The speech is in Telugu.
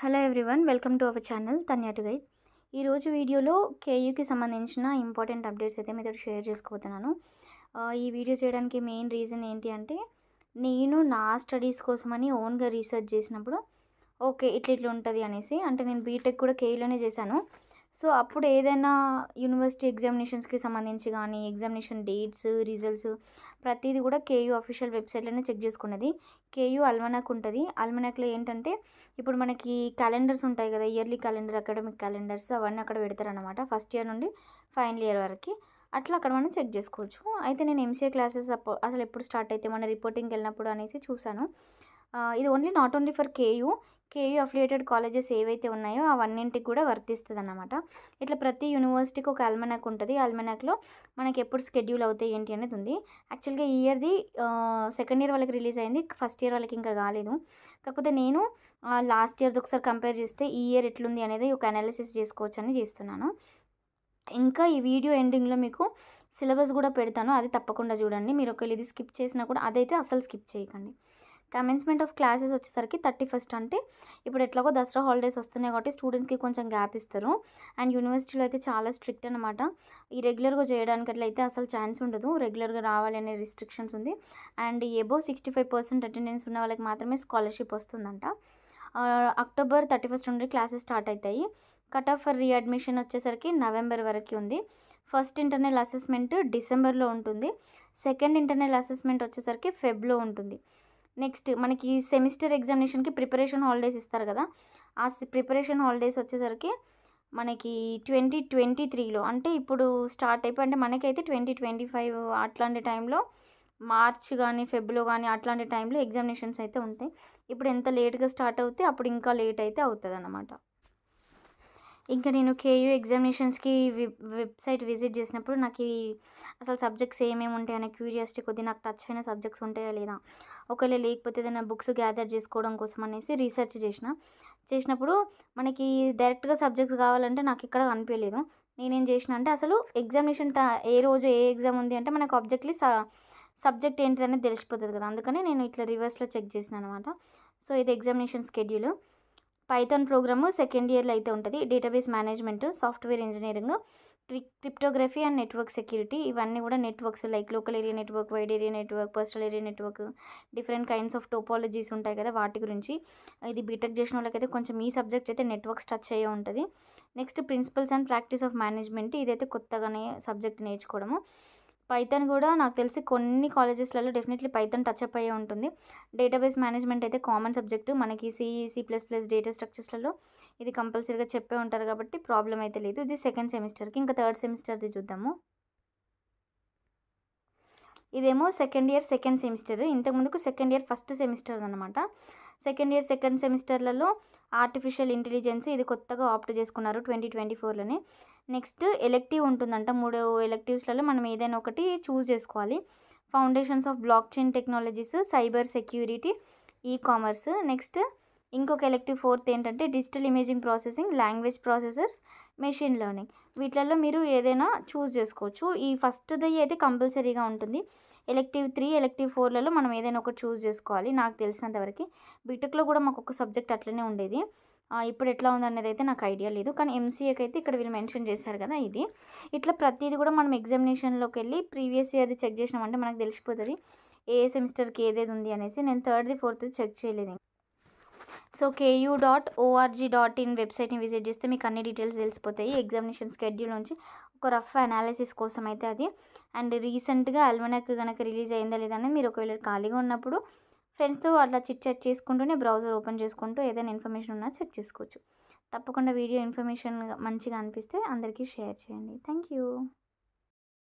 Hello everyone, welcome to our channel Tanya to guide. ఈరోజు వీడియోలో కేయూకి సంబంధించిన ఇంపార్టెంట్ అప్డేట్స్ అయితే మీతో షేర్ చేసుకోబోతున్నాను. ఈ వీడియో చేయడానికి మెయిన్ రీజన్ ఏంటి అంటే, నేను నా స్టడీస్ కోసమని ఓన్గా రీసెర్చ్ చేసినప్పుడు ఓకే ఇట్లా ఉంటుంది అనేసి. అంటే నేను బీటెక్ కూడా కేయూలోనే చేశాను. సో అప్పుడు ఏదైనా యూనివర్సిటీ ఎగ్జామినేషన్స్కి సంబంధించి కానీ ఎగ్జామినేషన్ డేట్స్, రిజల్ట్స్ ప్రతిదీ కూడా కేయూ అఫీషియల్ వెబ్సైట్లోనే చెక్ చేసుకున్నది. కేయూ అల్మనాక్ ఉంటుంది. అల్మనాక్లో ఏంటంటే ఇప్పుడు మనకి క్యాలెండర్స్ ఉంటాయి కదా, ఇయర్లీ క్యాలెండర్, అకాడమిక్ క్యాలెండర్స్ అవన్నీ అక్కడ పెడతారనమాట. ఫస్ట్ ఇయర్ నుండి ఫైనల్ ఇయర్ వరకు అట్లా అక్కడ మనం చెక్ చేసుకోవచ్చు. అయితే నేను ఎంసీఏ క్లాసెస్ అసలు ఎప్పుడు స్టార్ట్ అయితే మన రిపోర్టింగ్కి వెళ్ళినప్పుడు అనేసి చూశాను. ఇది only not only for KU affiliated colleges ఏవైతే ఉన్నాయో అవన్నింటికి కూడా వర్తిస్తుంది అన్నమాట. ఇట్లా ప్రతి యూనివర్సిటీకి ఒక అల్మనాక్ ఉంటుంది. అల్మనాక్లో మనకి ఎప్పుడు షెడ్యూల్ అవుతాయి ఏంటి అనేది ఉంది. యాక్చువల్గా ఈ ఇయర్ది సెకండ్ ఇయర్ వాళ్ళకి రిలీజ్ అయింది, ఫస్ట్ ఇయర్ వాళ్ళకి ఇంకా కాలేదు. కాకపోతే నేను లాస్ట్ ఇయర్ది ఒకసారి కంపేర్ చేస్తే ఈ ఇయర్ ఎట్లుంది అనేది ఒక అనాలిసిస్ చేసుకోవచ్చు అని చేస్తున్నాను. ఇంకా ఈ వీడియో ఎండింగ్లో మీకు సిలబస్ కూడా పెడతాను, అది తప్పకుండా చూడండి. మీరు ఒకవేళ ఇది స్కిప్ చేసినా కూడా అదైతే అసలు స్కిప్ చేయకండి. కమెన్స్మెంట్ ఆఫ్ క్లాసెస్ వచ్చేసరికి 31st, అంటే ఇప్పుడు ఎట్లాగో దసరా హాలిడేస్ వస్తున్నాయి కాబట్టి స్టూడెంట్స్కి కొంచెం గ్యాప్ ఇస్తారు. అండ్ యూనివర్సిటీలో అయితే చాలా స్ట్రిక్ట్ అనమాట. ఈ రెగ్యులర్గా చేయడానికి అట్లయితే అసలు ఛాన్స్ ఉండదు, రెగ్యులర్గా రావాలి అనే రిస్ట్రిక్షన్స్ ఉంది. అండ్ అబోవ్ 65% అటెండెన్స్ ఉన్న వాళ్ళకి మాత్రమే స్కాలర్షిప్ వస్తుందంట. అక్టోబర్ 31st నుండి క్లాసెస్ స్టార్ట్ అవుతాయి. కట్ ఆఫ్ ఫర్ రీఅడ్మిషన్ వచ్చేసరికి నవంబర్ వరకు ఉంది. ఫస్ట్ ఇంటర్నల్ అసెస్మెంట్ డిసెంబర్లో ఉంటుంది. సెకండ్ ఇంటర్నల్ అసెస్మెంట్ వచ్చేసరికి ఫెబ్లో ఉంటుంది. నెక్స్ట్ మనకి సెమిస్టర్ ఎగ్జామినేషన్కి ప్రిపరేషన్ హాలిడేస్ ఇస్తారు కదా, ఆ ప్రిపరేషన్ హాలిడేస్ వచ్చేసరికి మనకి 2023లో, అంటే ఇప్పుడు స్టార్ట్ అయిపోయి, అంటే మనకైతే 2025 అట్లాంటి టైంలో మార్చ్ కానీ ఫెబ్లో కానీ అట్లాంటి టైంలో ఎగ్జామినేషన్స్ అయితే ఉంటాయి. ఇప్పుడు ఎంత లేట్గా స్టార్ట్ అవుతే అప్పుడు ఇంకా లేట్ అయితే అవుతుంది అన్నమాట. ఇంకా నేను కేయూ ఎగ్జామినేషన్స్కి వెబ్సైట్ విజిట్ చేసినప్పుడు నాకు అసలు సబ్జెక్ట్స్ ఏమేమి ఉంటాయి అనే క్యూరియాసిటీ కొద్ది, నాకు టచ్ అయిన సబ్జెక్ట్స్ ఉంటాయా లేదా, ఒకవేళ లేకపోతే ఏదైనా బుక్స్ గ్యాదర్ చేసుకోవడం కోసం అనేసి రీసెర్చ్ చేసినప్పుడు మనకి డైరెక్ట్గా సబ్జెక్ట్స్ కావాలంటే నాకు ఇక్కడ కనిపించలేదు. నేనేం చేసిన అంటే అసలు ఎగ్జామినేషన్ ఏ రోజు ఏ ఎగ్జామ్ ఉంది అంటే మనకు ఆబ్జెక్ట్లీ సబ్జెక్ట్ ఏంటిదనేది తెలిసిపోతుంది కదా, అందుకని నేను ఇట్లా రివర్స్లో చెక్ చేసిన అనమాట. సో ఇది examination schedule. Python program second ఇయర్లో అయితే ఉంటుంది. Database management, software engineering, cryptography and network security, ఇవన్నీ కూడా networks like local area network, wide area network, personal area network, different kinds of topologies ఉంటాయి కదా వాటి గురించి. ఇది బీటెక్ చేసిన వాళ్ళకైతే కొంచెం ఈ సబ్జెక్ట్ అయితే నెట్వర్క్స్ టచ్ అయ్యే ఉంటుంది. Next principles and practice of management, ఇదైతే కొత్తగానే సబ్జెక్ట్ నేర్చుకోవడము. పైథాన్ కూడా నాకు తెలిసి కొన్ని కాలేజెస్లలో డెఫినెట్లీ పైథాన్ టచ్అప్ అయ్యే ఉంటుంది. డేటాబేస్ మేనేజ్మెంట్ అయితే కామన్ సబ్జెక్టు, మనకి C++ డేటా స్ట్రక్చర్స్లలో ఇది కంపల్సరీగా చెప్పే ఉంటారు కాబట్టి ప్రాబ్లం అయితే లేదు. ఇది సెకండ్ సెమిస్టర్కి. ఇంకా థర్డ్ సెమిస్టర్ది చూద్దాము. ఇదేమో సెకండ్ ఇయర్ సెకండ్ సెమిస్టర్, ఇంతకుముందుకు సెకండ్ ఇయర్ ఫస్ట్ సెమిస్టర్ అనమాట. సెకండ్ ఇయర్ సెకండ్ సెమిస్టర్లలో ఆర్టిఫిషియల్ ఇంటెలిజెన్స్ ఇది కొత్తగా ఆప్ట్ చేసుకున్నారు 2024లోనే. నెక్స్ట్ ఎలెక్టివ్ ఉంటుందంట. 3 ఎలెక్టివ్స్లలో మనం ఏదైనా ఒకటి చూస్ చేసుకోవాలి. Foundations of block chain technologies, cyber security, commerce. Next ఇంకొక ఎలెక్టివ్ ఫోర్త్ ఏంటంటే digital imaging processing, language processors, machine learning. వీటిలలో మీరు ఏదైనా చూస్ చేసుకోవచ్చు. ఈ ఫస్ట్ది అయితే కంపల్సరీగా ఉంటుంది. ఎలెక్టివ్ 3, ఎలెక్టివ్ 4లలో మనం ఏదైనా ఒకటి చూస్ చేసుకోవాలి. నాకు తెలిసినంతవరకు బీటెక్లో కూడా మాకు ఒక సబ్జెక్ట్ అట్లనే ఉండేది. ఇప్పుడు ఎట్లా ఉందనేది అయితే నాకు ఐడియా లేదు, కానీ ఎంసీఏకి అయితే ఇక్కడ వీళ్ళు మెన్షన్ చేశారు కదా ఇది. ఇట్లా ప్రతిదీ కూడా మనం ఎగ్జామినేషన్లోకి వెళ్ళి ప్రీవియస్ ఇయర్ది చెక్ చేసినామంటే మనకు తెలిసిపోతుంది ఏ సెమిస్టర్కి ఏదేది ఉంది అనేసి. నేను థర్డ్ది ఫోర్త్ది చెక్ చేయలేదు. సో ku.org.in వెబ్సైట్ని విజిట్ చేస్తే మీకు అన్ని డీటెయిల్స్ తెలిసిపోతాయి. ఎగ్జామినేషన్ షెడ్యూల్ నుంచి ఒక రఫ్ అనాలిసిస్ కోసం అయితే అది. అండ్ రీసెంట్గా అల్మనాక్ కనుక రిలీజ్ అయిందా లేదా అని మీరు ఒకవేళ ఖాళీగా ఉన్నప్పుడు ఫ్రెండ్స్తో అట్లా చిట్ చాట్ చేసుకుంటూనే బ్రౌజర్ ఓపెన్ చేసుకుంటూ ఏదైనా ఇన్ఫర్మేషన్ ఉన్నా చెక్ చేసుకోవచ్చు. తప్పకుండా వీడియో ఇన్ఫర్మేషన్ మంచిగా అనిపిస్తే అందరికీ షేర్ చేయండి. Thank you.